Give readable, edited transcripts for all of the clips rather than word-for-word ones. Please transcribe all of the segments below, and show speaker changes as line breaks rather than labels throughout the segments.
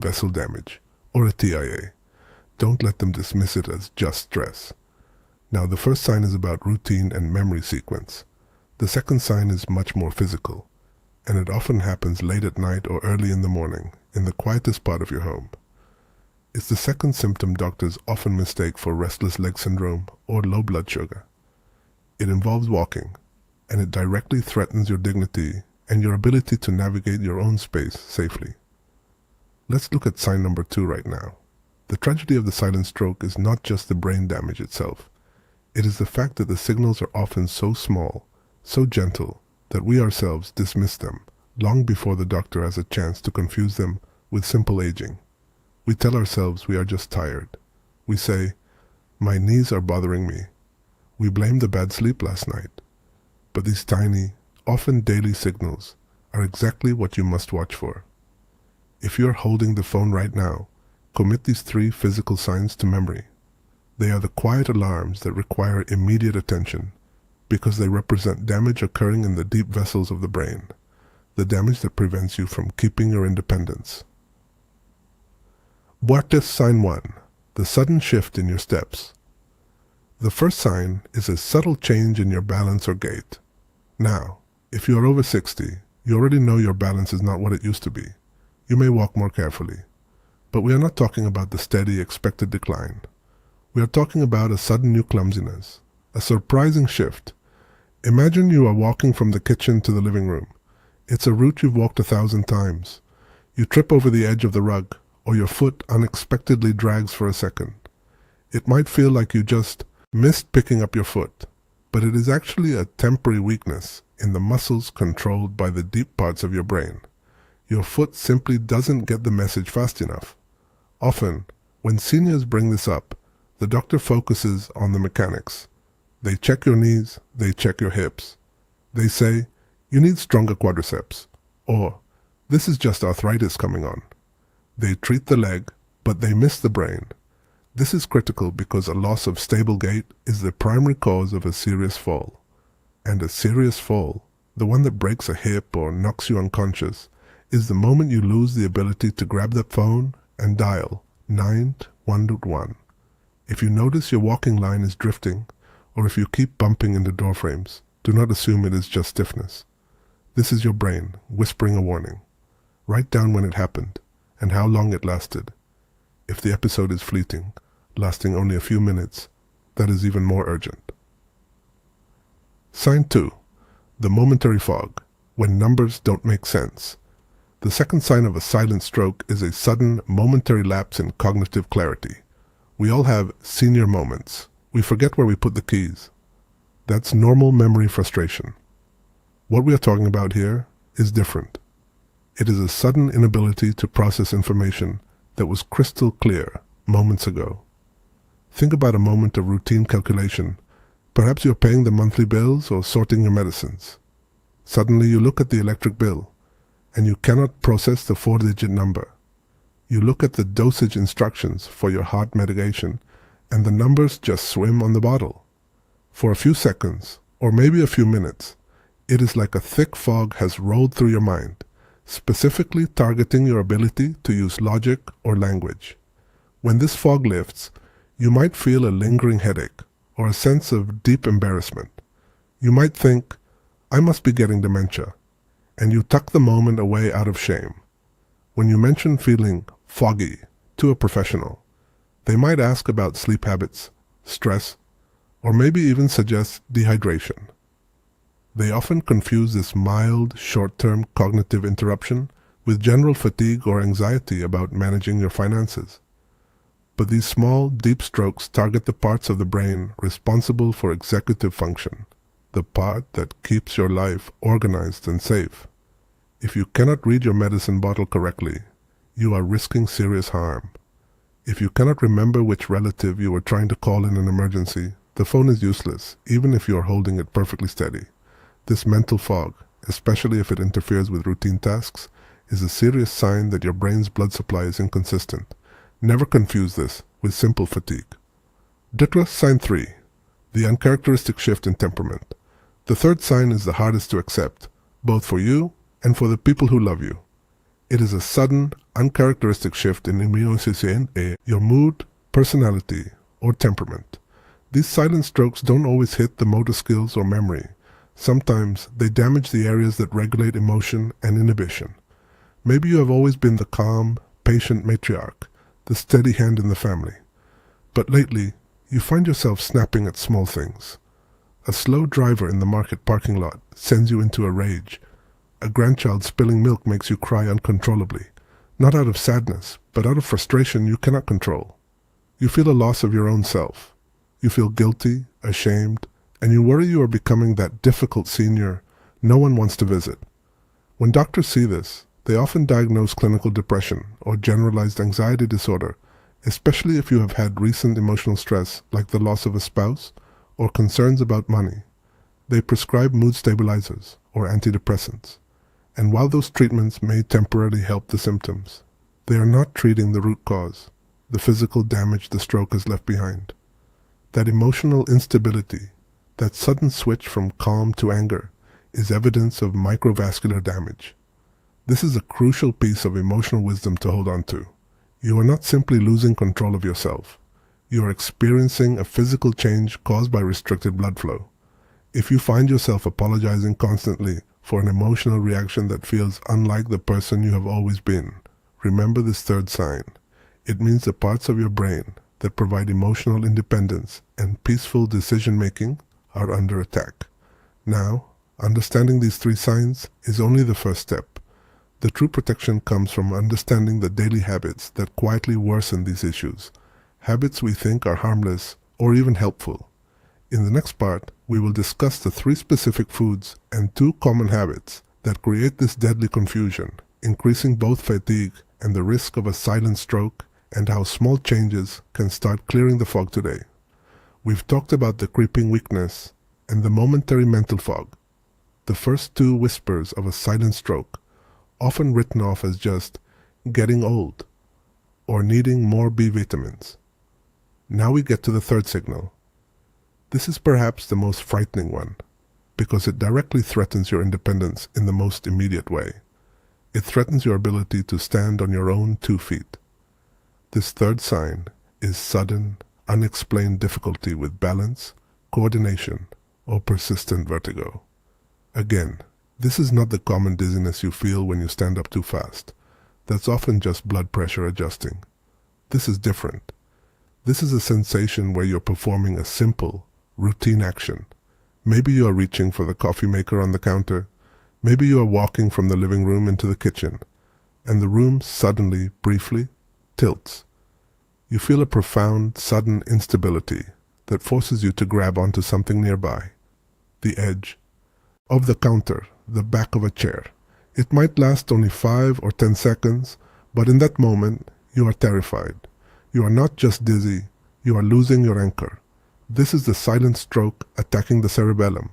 vessel damage, or a TIA. Don't let them dismiss it as just stress. Now, the first sign is about routine and memory sequence. The second sign is much more physical, and it often happens late at night or early in the morning, in the quietest part of your home. It's the second symptom doctors often mistake for restless leg syndrome or low blood sugar. It involves walking, and it directly threatens your dignity and your ability to navigate your own space safely. Let's look at sign number 2 right now. The tragedy of the silent stroke is not just the brain damage itself. It is the fact that the signals are often so small, so gentle, that we ourselves dismiss them long before the doctor has a chance to confuse them with simple aging. We tell ourselves we are just tired. We say, "My knees are bothering me." We blame the bad sleep last night. But these tiny, often daily signals are exactly what you must watch for. If you are holding the phone right now, commit these 3 physical signs to memory. They are the quiet alarms that require immediate attention because they represent damage occurring in the deep vessels of the brain, the damage that prevents you from keeping your independence. Buartes sign 1, the sudden shift in your steps. The first sign is a subtle change in your balance or gait. Now, if you are over 60, you already know your balance is not what it used to be. You may walk more carefully. But we are not talking about the steady, expected decline. We are talking about a sudden new clumsiness, a surprising shift. Imagine you are walking from the kitchen to the living room. It's a route you've walked 1,000 times. You trip over the edge of the rug, or your foot unexpectedly drags for a second. It might feel like you just missed picking up your foot, but it is actually a temporary weakness in the muscles controlled by the deep parts of your brain. Your foot simply doesn't get the message fast enough. Often, when seniors bring this up, the doctor focuses on the mechanics. They check your knees, they check your hips. They say, "You need stronger quadriceps," or "This is just arthritis coming on." They treat the leg, but they miss the brain. This is critical because a loss of stable gait is the primary cause of a serious fall. And a serious fall, the one that breaks a hip or knocks you unconscious, is the moment you lose the ability to grab that phone and dial 911. If you notice your walking line is drifting, or if you keep bumping into door frames, do not assume it is just stiffness. This is your brain whispering a warning. Write down when it happened and how long it lasted. If the episode is fleeting, lasting only a few minutes, that is even more urgent. Sign 2, the momentary fog, when numbers don't make sense. The second sign of a silent stroke is a sudden, momentary lapse in cognitive clarity. We all have senior moments. We forget where we put the keys. That's normal memory frustration. What we are talking about here is different. It is a sudden inability to process information that was crystal clear moments ago. Think about a moment of routine calculation. Perhaps you're paying the monthly bills or sorting your medicines. Suddenly you look at the electric bill, and you cannot process the 4-digit number. You look at the dosage instructions for your heart medication, and the numbers just swim on the bottle. For a few seconds, or maybe a few minutes, it is like a thick fog has rolled through your mind, specifically targeting your ability to use logic or language. When this fog lifts, you might feel a lingering headache or a sense of deep embarrassment. You might think, "I must be getting dementia," and you tuck the moment away out of shame. When you mention feeling foggy to a professional, they might ask about sleep habits, stress, or maybe even suggest dehydration. They often confuse this mild, short-term cognitive interruption with general fatigue or anxiety about managing your finances. But these small, deep strokes target the parts of the brain responsible for executive function, the part that keeps your life organized and safe. If you cannot read your medicine bottle correctly, you are risking serious harm. If you cannot remember which relative you were trying to call in an emergency, the phone is useless, even if you are holding it perfectly steady. This mental fog, especially if it interferes with routine tasks, is a serious sign that your brain's blood supply is inconsistent. Never confuse this with simple fatigue. Ditra sign 3, the uncharacteristic shift in temperament. The third sign is the hardest to accept, both for you and for the people who love you. It is a sudden, uncharacteristic shift in your mood, personality, or temperament. These silent strokes don't always hit the motor skills or memory. Sometimes they damage the areas that regulate emotion and inhibition. Maybe you have always been the calm, patient matriarch, the steady hand in the family. But lately, you find yourself snapping at small things. A slow driver in the market parking lot sends you into a rage. A grandchild spilling milk makes you cry uncontrollably, not out of sadness, but out of frustration you cannot control. You feel a loss of your own self. You feel guilty, ashamed, and you worry you are becoming that difficult senior no one wants to visit. When doctors see this, they often diagnose clinical depression or generalized anxiety disorder, especially if you have had recent emotional stress like the loss of a spouse or concerns about money. They prescribe mood stabilizers or antidepressants. And while those treatments may temporarily help the symptoms, they are not treating the root cause, the physical damage the stroke has left behind. That emotional instability, that sudden switch from calm to anger, is evidence of microvascular damage. This is a crucial piece of emotional wisdom to hold on to. You are not simply losing control of yourself. You are experiencing a physical change caused by restricted blood flow. If you find yourself apologizing constantly for an emotional reaction that feels unlike the person you have always been, remember this third sign. It means the parts of your brain that provide emotional independence and peaceful decision-making are under attack. Now, understanding these three signs is only the first step. The true protection comes from understanding the daily habits that quietly worsen these issues, habits we think are harmless or even helpful. In the next part, we will discuss the 3 specific foods and 2 common habits that create this deadly confusion, increasing both fatigue and the risk of a silent stroke, and how small changes can start clearing the fog today. We've talked about the creeping weakness and the momentary mental fog, the first 2 whispers of a silent stroke, often written off as just getting old or needing more B vitamins. Now we get to the third signal. This is perhaps the most frightening one, because it directly threatens your independence in the most immediate way. It threatens your ability to stand on your own 2 feet. This third sign is sudden, unexplained difficulty with balance, coordination, or persistent vertigo. Again, this is not the common dizziness you feel when you stand up too fast. That's often just blood pressure adjusting. This is different. This is a sensation where you're performing a simple, routine action. Maybe you are reaching for the coffee maker on the counter. Maybe you are walking from the living room into the kitchen, and the room suddenly, briefly, tilts. You feel a profound, sudden instability that forces you to grab onto something nearby. The edge of the counter, the back of a chair. It might last only 5 or 10 seconds, but in that moment, you are terrified. You are not just dizzy, you are losing your anchor. This is the silent stroke attacking the cerebellum,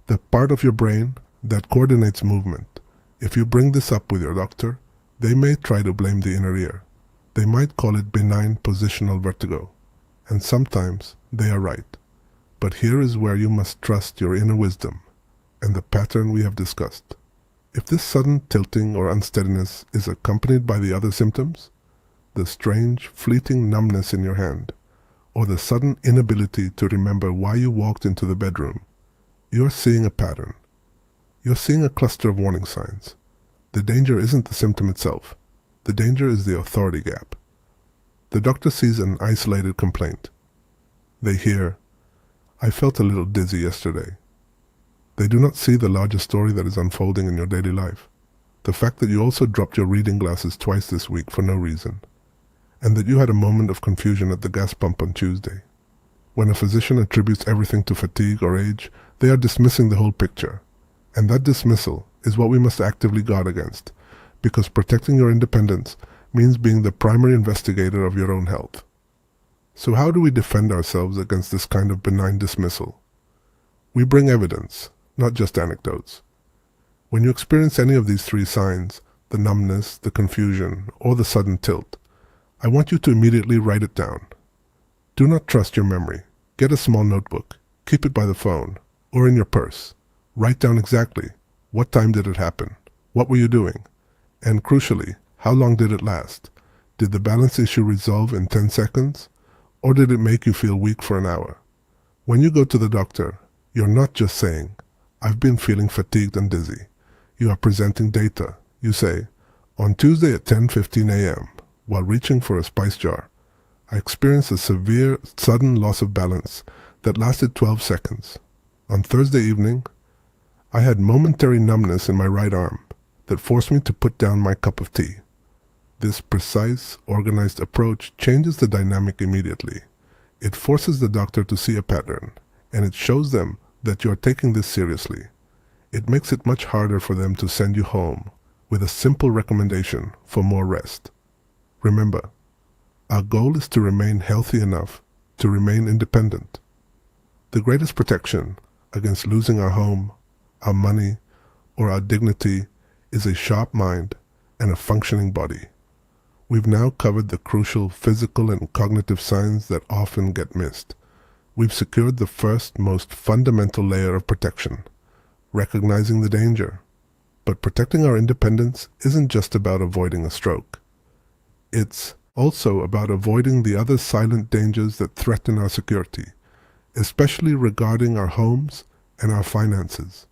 the part of your brain that coordinates movement. If you bring this up with your doctor, they may try to blame the inner ear. They might call it benign positional vertigo. And sometimes they are right. But here is where you must trust your inner wisdom and the pattern we have discussed. If this sudden tilting or unsteadiness is accompanied by the other symptoms, the strange, fleeting numbness in your hand, or the sudden inability to remember why you walked into the bedroom, you're seeing a pattern. You're seeing a cluster of warning signs. The danger isn't the symptom itself. The danger is the authority gap. The doctor sees an isolated complaint. They hear, "I felt a little dizzy yesterday." They do not see the larger story that is unfolding in your daily life. The fact that you also dropped your reading glasses twice this week for no reason, and that you had a moment of confusion at the gas pump on Tuesday. When a physician attributes everything to fatigue or age, they are dismissing the whole picture. And that dismissal is what we must actively guard against, because protecting your independence means being the primary investigator of your own health. So how do we defend ourselves against this kind of benign dismissal? We bring evidence, not just anecdotes. When you experience any of these 3 signs, the numbness, the confusion, or the sudden tilt, I want you to immediately write it down. Do not trust your memory. Get a small notebook, keep it by the phone, or in your purse. Write down exactly what time did it happen, what were you doing, and crucially, How long did it last? Did the balance issue resolve in 10 seconds? Or did it make you feel weak for an hour? When you go to the doctor, you're not just saying, "I've been feeling fatigued and dizzy." You are presenting data. You say, "On Tuesday at 10:15 a.m., while reaching for a spice jar, I experienced a severe, sudden loss of balance that lasted 12 seconds. On Thursday evening, I had momentary numbness in my right arm that forced me to put down my cup of tea." This precise, organized approach changes the dynamic immediately. It forces the doctor to see a pattern, and it shows them that you are taking this seriously. It makes it much harder for them to send you home with a simple recommendation for more rest. Remember, our goal is to remain healthy enough to remain independent. The greatest protection against losing our home, our money, or our dignity is a sharp mind and a functioning body. We've now covered the crucial physical and cognitive signs that often get missed. We've secured the first, most fundamental layer of protection, recognizing the danger. But protecting our independence isn't just about avoiding a stroke. It's also about avoiding the other silent dangers that threaten our security, especially regarding our homes and our finances.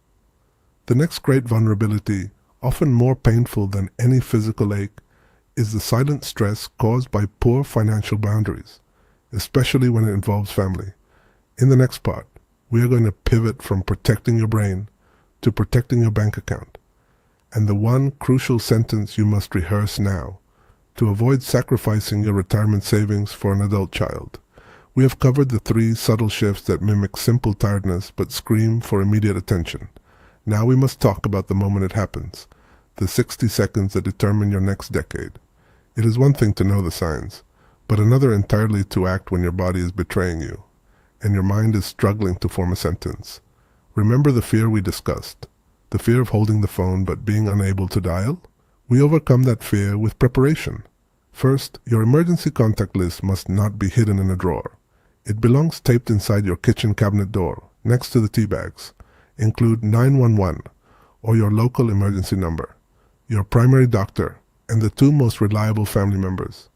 The next great vulnerability, often more painful than any physical ache, is the silent stress caused by poor financial boundaries, especially when it involves family. In the next part, we are going to pivot from protecting your brain to protecting your bank account. And the one crucial sentence you must rehearse now, to avoid sacrificing your retirement savings for an adult child. We have covered the 3 subtle shifts that mimic simple tiredness but scream for immediate attention. Now we must talk about the moment it happens, the 60 seconds that determine your next decade. It is one thing to know the signs, but another entirely to act when your body is betraying you, and your mind is struggling to form a sentence. Remember the fear we discussed, the fear of holding the phone but being unable to dial? We overcome that fear with preparation. First, your emergency contact list must not be hidden in a drawer. It belongs taped inside your kitchen cabinet door, next to the tea bags. Include 911, or your local emergency number, your primary doctor, and the 2 most reliable family members.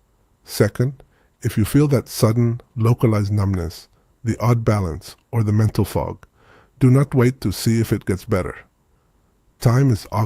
Second, if you feel that sudden, localized numbness, the odd balance, or the mental fog, do not wait to see if it gets better. Time is oxygen.